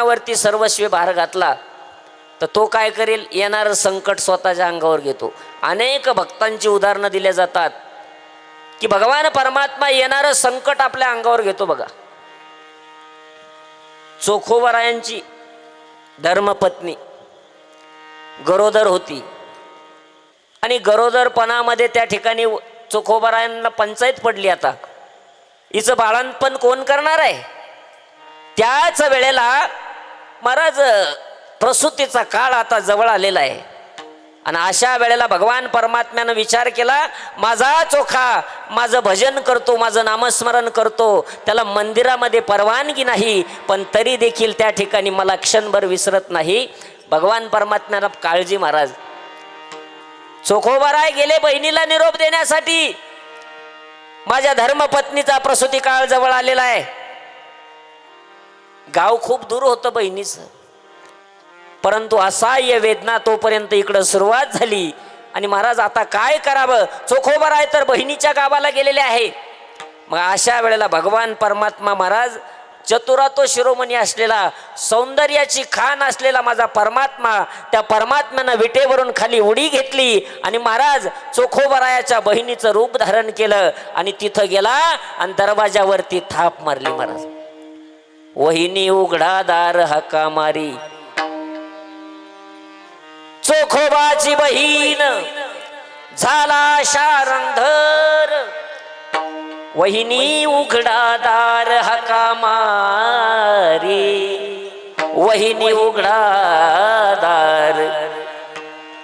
वरती सर्वस्वी भार घातला तर तो काय करेल, येणारं संकट स्वतःच्या अंगावर घेतो. अनेक भक्तांची उदाहरणं दिले जातात की भगवान परमात्मा येणारं संकट आपल्या अंगावर घेतो. बघा, चोखोबरायांची धर्मपत्नी गरोदर होती आणि गरोदरपणामध्ये त्या ठिकाणी चोखोबरायांना पंचायत पडली, आता हिचं बाळंतपण कोण करणार आहे. त्याच वेळेला महाराज प्रसूतीचा काळ आता जवळ आलेला आहे आणि अशा वेळेला भगवान परमात्म्यानं विचार केला, माझा चोखा माझं भजन करतो, माझं नामस्मरण करतो, त्याला मंदिरामध्ये परवानगी नाही, पण तरी देखील त्या ठिकाणी मला क्षणभर विसरत नाही. भगवान परमात्म्याला काळजी, महाराज चोखोबराय गेले बहिणीला निरोप देण्यासाठी, माझ्या धर्मपत्नीचा प्रसूती काळ जवळ आलेला आहे. गाव खूप दूर होतं बहिणीचं, परंतु असह्य वेदना तोपर्यंत इकडं सुरुवात झाली आणि महाराज आता काय करावं, चोखोबराय तर बहिणीच्या गावाला गेलेले आहे. मग अशा वेळेला भगवान परमात्मा महाराज चतुरातो शिरोमणी असलेला, सौंदर्याची खान असलेला माझा परमात्मा, त्या परमात्म्यानं विटेवरून खाली उडी घेतली आणि महाराज चोखोबरायाच्या बहिणीचं रूप धारण केलं आणि तिथं गेला आणि दरवाजावरती थाप मारली. महाराज, वहिनी उघडा दार हाका मारी, चोखोबाची बहीण झाला शारंधर, वहिनी उघडा दार हाका मारी, वहिनी उघडा दार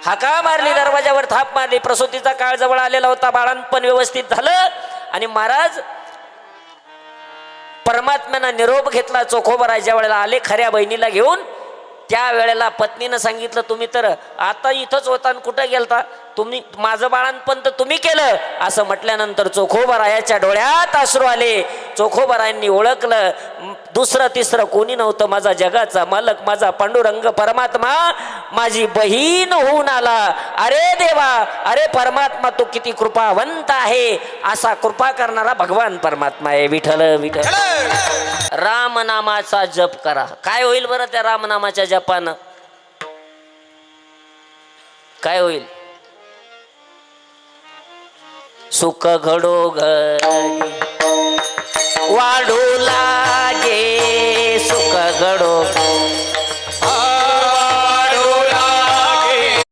हाका मारली, दरवाजावर थाप मारली. प्रसूतीचा काळ जवळ आलेला होता, बाळंतपण व्यवस्थित झालं आणि महाराज परमात्म्यानं निरोप घेतला. चोखोबराय ज्या वेळेला आले खऱ्या बहिणीला घेऊन, त्या वेळेला पत्नीनं सांगितलं, तुम्ही तर आता इथंच होता आणि कुठं गेलता, तुम्ही माझं बाळंतपण तर तुम्ही केलं. असं म्हटल्यानंतर चोखोबरायाच्या डोळ्यात अश्रू आले. चोखोबरायांनी ओळखलं, दुसरं तिसरं कोणी नव्हतं, माझा जगाचा मालक, माझा पांडुरंग परमात्मा माझी बहीण होऊन आला. अरे देवा, अरे परमात्मा, तू किती कृपावंत आहे. असा कृपा करणारा भगवान परमात्मा आहे. विठ्ठल विठ्ठल. रामनामाचा जप करा. काय होईल बरं त्या रामनामाच्या जपानं? काय होईल? सुख घडो घडी वाढू लागे, सुख घडो